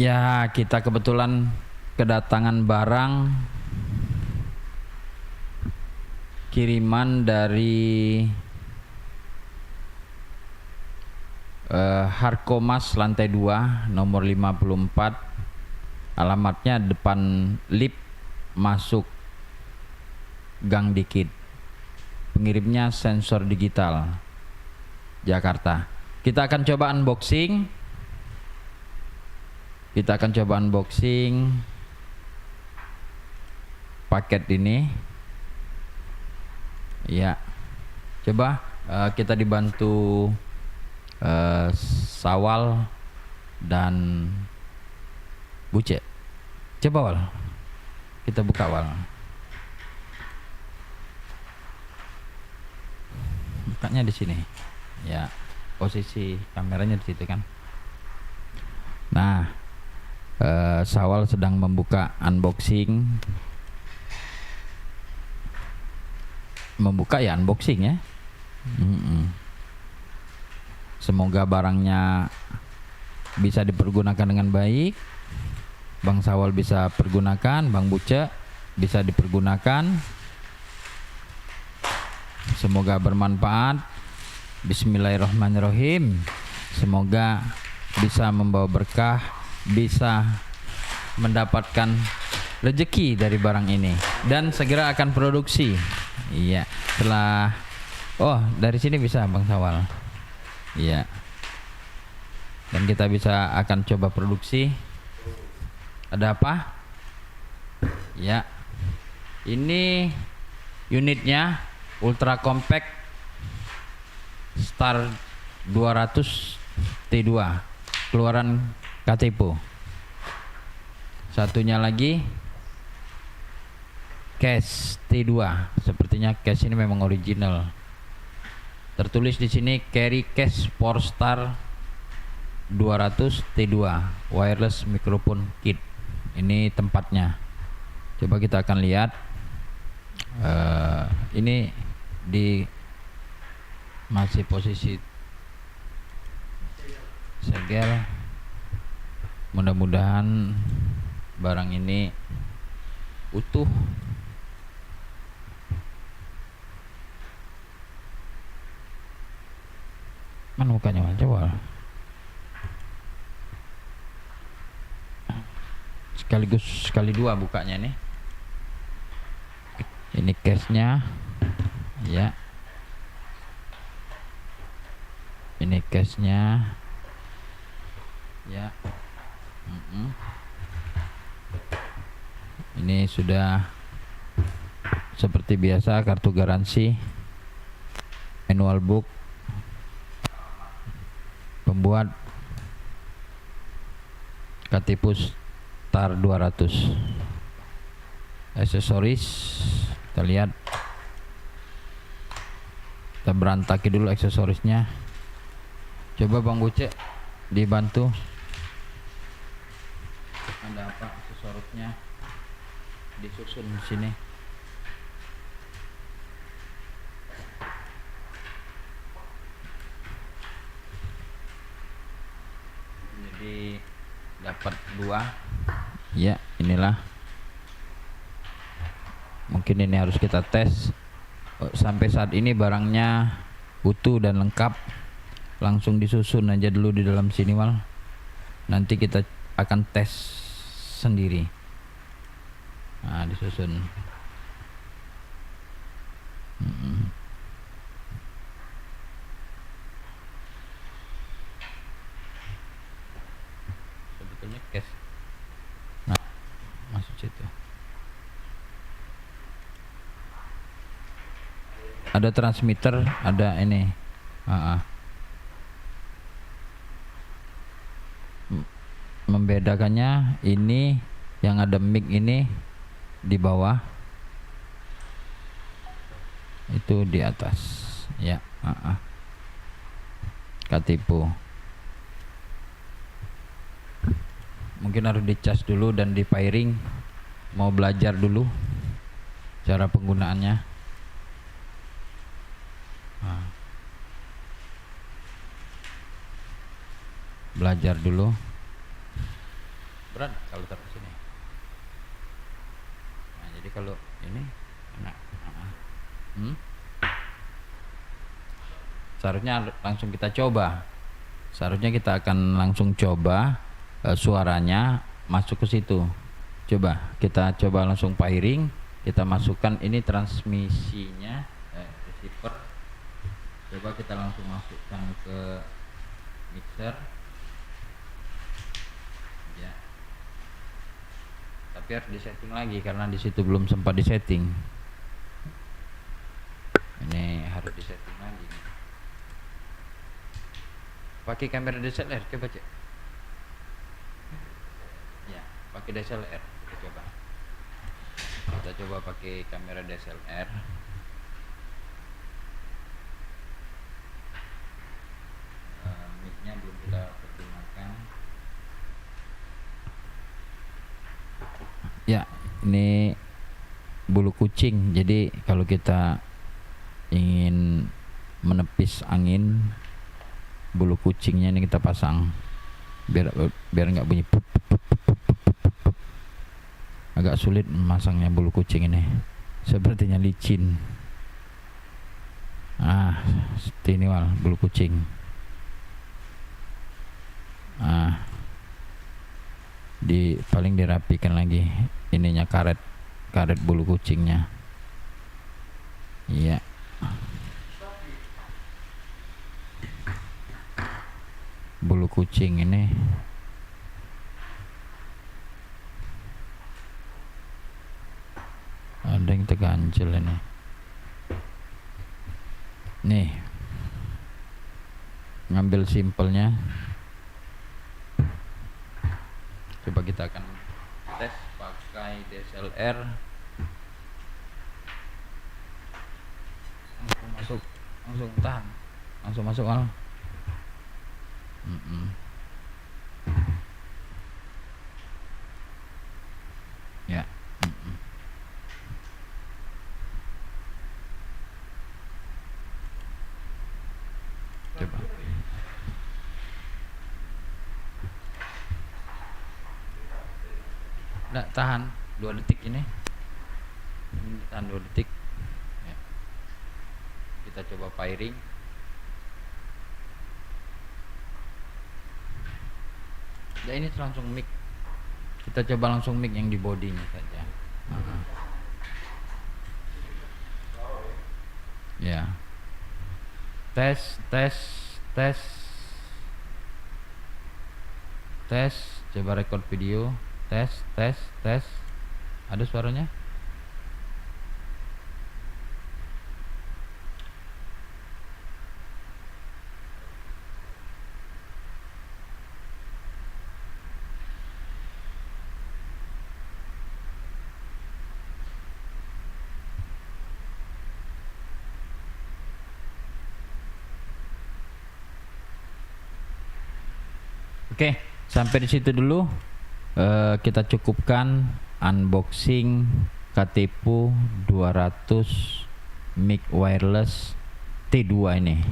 Ya, kita kebetulan kedatangan barang kiriman dari Harkomas lantai 2 nomor 54. Alamatnya depan lift masuk gang dikit. Pengirimnya Sensor Digital Jakarta. Kita akan coba unboxing. Paket ini. Ya. Coba kita dibantu Sawal dan Buce. Coba Wal. Kita buka Wal. Bukanya di sini. Ya. Posisi kameranya di situ kan. Nah, Sawal sedang membuka unboxing. Unboxing ya. Semoga barangnya bisa dipergunakan dengan baik. Bang Sawal bisa pergunakan, Bang Buce bisa dipergunakan. Semoga bermanfaat. Bismillahirrahmanirrahim. Semoga bisa membawa berkah, bisa mendapatkan rezeki dari barang ini dan segera akan produksi. Iya, setelah dari sini bisa Bang Sawal. Iya. Dan kita akan coba produksi. Ada apa? Ya. Ini unitnya Ultra Compact Star 200 T2 keluaran Katipo. Satunya lagi case T2. Sepertinya case ini memang original. Tertulis di sini carry case Star 200 T2 wireless microphone kit. Ini tempatnya. Coba kita akan lihat. Ini di masih posisi segel. Mudah-mudahan barang ini utuh. Mana mukanya Mas? Coba. Sekali dua bukanya nih. Ini case-nya. Ya. Ini case-nya. Ya. Ini sudah seperti biasa kartu garansi, manual book, pembuat Katipus Star 200. Aksesoris kita lihat. Kita berantaki dulu aksesorisnya. Coba Bang Buce dibantu. Ada apa aksesorisnya? Disusun di sini. Jadi dapat 2. Ya, inilah. Mungkin ini harus kita tes. Sampai saat ini barangnya utuh dan lengkap. Langsung disusun aja dulu di dalam sini Wal. Nanti kita akan tes sendiri. Nah, disusun. Sebetulnya case. Nah, masuk situ. Ada transmitter, ada ini. Membedakannya ini yang ada mic ini di bawah, itu di atas. Ya. Katipo. Mungkin harus dicas dulu dan di pairing. Mau belajar dulu cara penggunaannya. Belajar dulu. berat kalau taruh sini. Nah, jadi kalau ini enak. Seharusnya langsung kita coba. Seharusnya kita akan langsung coba suaranya masuk ke situ. Coba kita coba langsung pairing. Kita masukkan ini transmisinya receiver. Coba kita langsung masukkan ke mixer. Ya. Tapi harus disetting lagi karena di situ belum sempat disetting. Ini harus disetting lagi. Pakai kamera DSLR coba cek. Ya, pakai DSLR kita coba. Kita coba pakai kamera DSLR. Mic-nya belum kita pergunakan. Ya, ini bulu kucing. Jadi kalau kita ingin menepis angin, bulu kucingnya ini kita pasang biar nggak bunyi pup, pup, pup, pup, pup, pup. Agak sulit memasangnya bulu kucing ini, sepertinya licin. Seperti ini wal bulu kucing. Paling dirapikan lagi ininya, karet bulu kucingnya. Iya. Bulu kucing ini ada yang terganjel ini. Nih, ngambil simpelnya. Coba kita akan tes pakai DSLR. Langsung masuk, langsung tahan, langsung masuk al. Ya. Coba. Nggak, tahan 2 detik ini. Tahan 2 detik. Ya. Kita coba pairing. Ya, ini langsung mic. Kita coba langsung mic yang di bodinya saja. Ya. Tes. Coba record video. Tes. Ada suaranya? Oke, sampai di situ dulu. Kita cukupkan unboxing KTPU 200 mic wireless T2 ini.